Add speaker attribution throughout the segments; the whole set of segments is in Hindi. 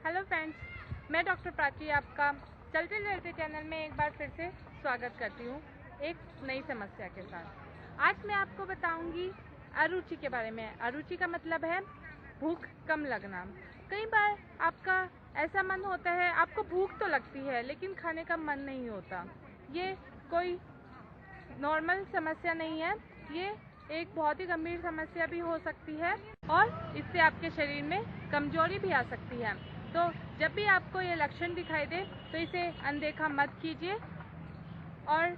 Speaker 1: हेलो फ्रेंड्स, मैं डॉक्टर प्राची आपका चलते चलते चैनल में एक बार फिर से स्वागत करती हूँ एक नई समस्या के साथ। आज मैं आपको बताऊंगी अरुचि के बारे में। अरुचि का मतलब है भूख कम लगना। कई बार आपका ऐसा मन होता है, आपको भूख तो लगती है लेकिन खाने का मन नहीं होता। ये कोई नॉर्मल समस्या नहीं है, ये एक बहुत ही गंभीर समस्या भी हो सकती है और इससे आपके शरीर में कमजोरी भी आ सकती है। तो जब भी आपको ये लक्षण दिखाई दे तो इसे अनदेखा मत कीजिए और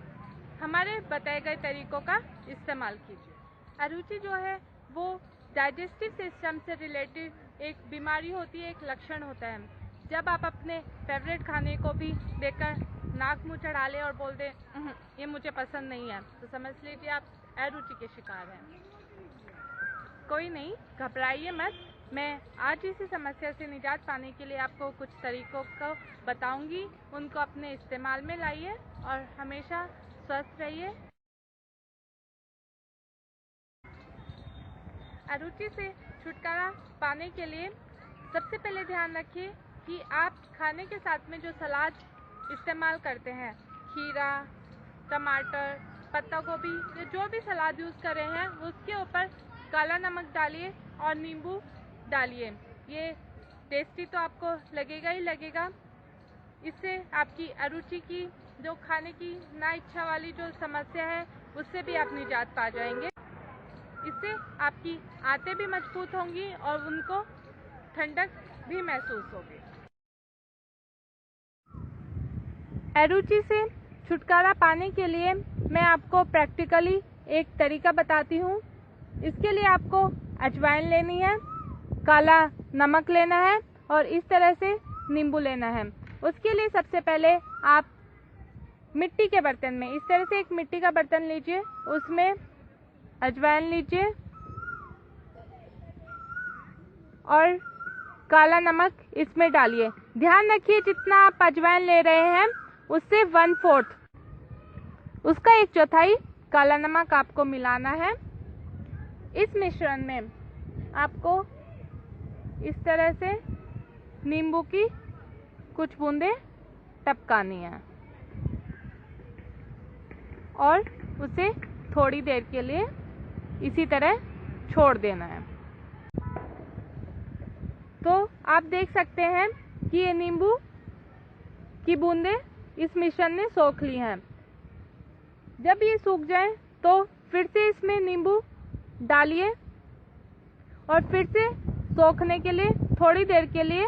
Speaker 1: हमारे बताए गए तरीकों का इस्तेमाल कीजिए। अरुचि जो है वो डाइजेस्टिव सिस्टम से रिलेटेड एक बीमारी होती है, एक लक्षण होता है। जब आप अपने फेवरेट खाने को भी देखकर नाक मुंह चढ़ा ले और बोल दे ये मुझे पसंद नहीं है, तो समझ लीजिए आप अरुचि के शिकार हैं। कोई नहीं, घबराइए मत। मैं आज इसी समस्या से निजात पाने के लिए आपको कुछ तरीकों को बताऊंगी, उनको अपने इस्तेमाल में लाइए और हमेशा स्वस्थ रहिए। अरुचि से छुटकारा पाने के लिए सबसे पहले ध्यान रखिए कि आप खाने के साथ में जो सलाद इस्तेमाल करते हैं, खीरा, टमाटर, पत्ता गोभी या जो भी सलाद यूज़ कर रहे हैं, उसके ऊपर काला नमक डालिए और नींबू डालिए। ये टेस्टी तो आपको लगेगा ही लगेगा। इससे आपकी अरुचि की जो खाने की ना इच्छा वाली जो समस्या है उससे भी आप निजात पा जाएंगे। इससे आपकी आंतें भी मजबूत होंगी और उनको ठंडक भी महसूस होगी। अरुचि से छुटकारा पाने के लिए मैं आपको प्रैक्टिकली एक तरीका बताती हूँ। इसके लिए आपको अजवाइन लेनी है, काला नमक लेना है और इस तरह से नींबू लेना है। उसके लिए सबसे पहले आप मिट्टी के बर्तन में इस तरह से एक मिट्टी का बर्तन लीजिए, उसमें अजवाइन लीजिए और काला नमक इसमें डालिए। ध्यान रखिए जितना आप अजवाइन ले रहे हैं उससे 1/4 उसका 1/4 काला नमक आपको मिलाना है। इस मिश्रण में आपको इस तरह से नींबू की कुछ बूंदें टपकानी है और उसे थोड़ी देर के लिए इसी तरह छोड़ देना है। तो आप देख सकते हैं कि ये नींबू की बूंदें इस मिश्रण ने सोख ली हैं। जब ये सूख जाए तो फिर से इसमें नींबू डालिए और फिर से सोखने के लिए थोड़ी देर के लिए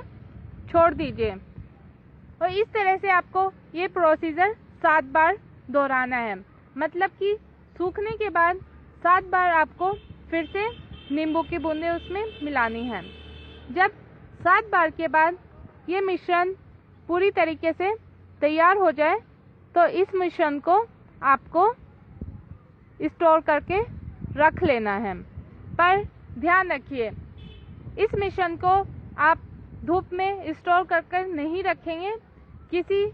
Speaker 1: छोड़ दीजिए। और इस तरह से आपको ये प्रोसीजर 7 बार दोहराना है। मतलब कि सूखने के बाद 7 बार आपको फिर से नींबू की बूंदें उसमें मिलानी है। जब 7 बार के बाद ये मिश्रण पूरी तरीके से तैयार हो जाए तो इस मिश्रण को आपको स्टोर करके रख लेना है। पर ध्यान रखिए, इस मिश्रण को आप धूप में स्टोर कर नहीं रखेंगे, किसी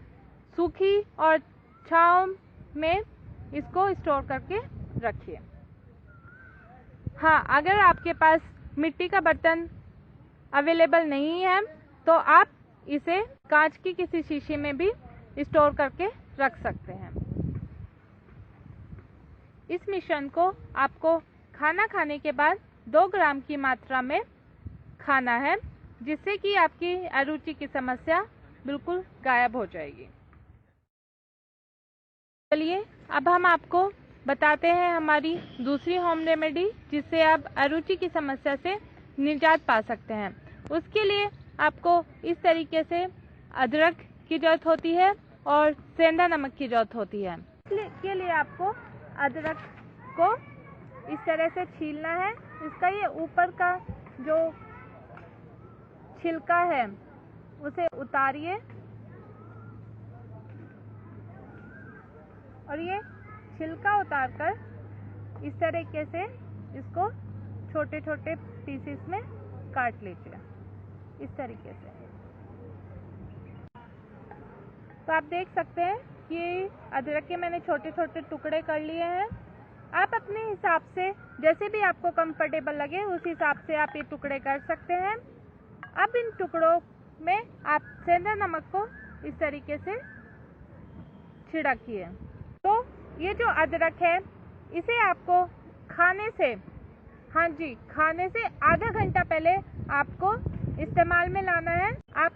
Speaker 1: सूखी और छांव में इसको स्टोर करके रखिए। हाँ, अगर आपके पास मिट्टी का बर्तन अवेलेबल नहीं है तो आप इसे कांच की किसी शीशी में भी स्टोर करके रख सकते हैं। इस मिश्रण को आपको खाना खाने के बाद 2 ग्राम की मात्रा में खाना है, जिससे कि आपकी अरुचि की समस्या बिल्कुल गायब हो जाएगी। चलिए अब हम आपको बताते हैं हमारी दूसरी होम रेमेडी, जिससे आप अरुचि की समस्या से निजात पा सकते हैं। उसके लिए आपको इस तरीके से अदरक की जरूरत होती है और सेंधा नमक की जरूरत होती है। इसके लिए आपको अदरक को इस तरह से छीलना है। इसका ये ऊपर का जो छिलका है उसे उतारिए और ये छिलका उतारकर इस तरीके से इसको छोटे छोटे पीसेस में काट लीजिए, इस तरीके से। तो आप देख सकते हैं कि अदरक के मैंने छोटे छोटे टुकड़े कर लिए हैं। आप अपने हिसाब से जैसे भी आपको कंफर्टेबल लगे उस हिसाब से आप ये टुकड़े कर सकते हैं। अब इन टुकड़ों में आप सेंधा नमक को इस तरीके से छिड़किए। तो ये जो अदरक है इसे आपको खाने से, हाँ जी, खाने से आधा घंटा पहले आपको इस्तेमाल में लाना है। आप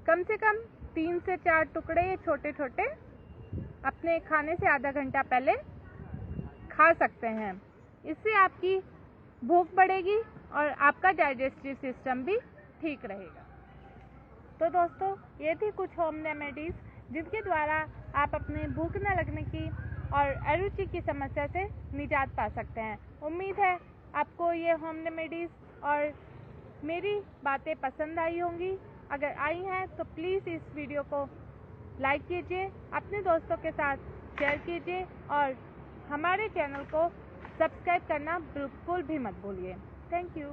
Speaker 1: कम से कम 3 से 4 टुकड़े ये छोटे छोटे अपने खाने से आधा घंटा पहले खा सकते हैं। इससे आपकी भूख बढ़ेगी और आपका डाइजेस्टिव सिस्टम भी ठीक रहेगा। तो दोस्तों, ये थी कुछ होम रेमेडीज जिनके द्वारा आप अपने भूख न लगने की और अरुचि की समस्या से निजात पा सकते हैं। उम्मीद है आपको ये होम रेमेडीज और मेरी बातें पसंद आई होंगी। अगर आई हैं तो प्लीज़ इस वीडियो को लाइक कीजिए, अपने दोस्तों के साथ शेयर कीजिए और हमारे चैनल को सब्सक्राइब करना बिल्कुल भी मत भूलिए। Thank you.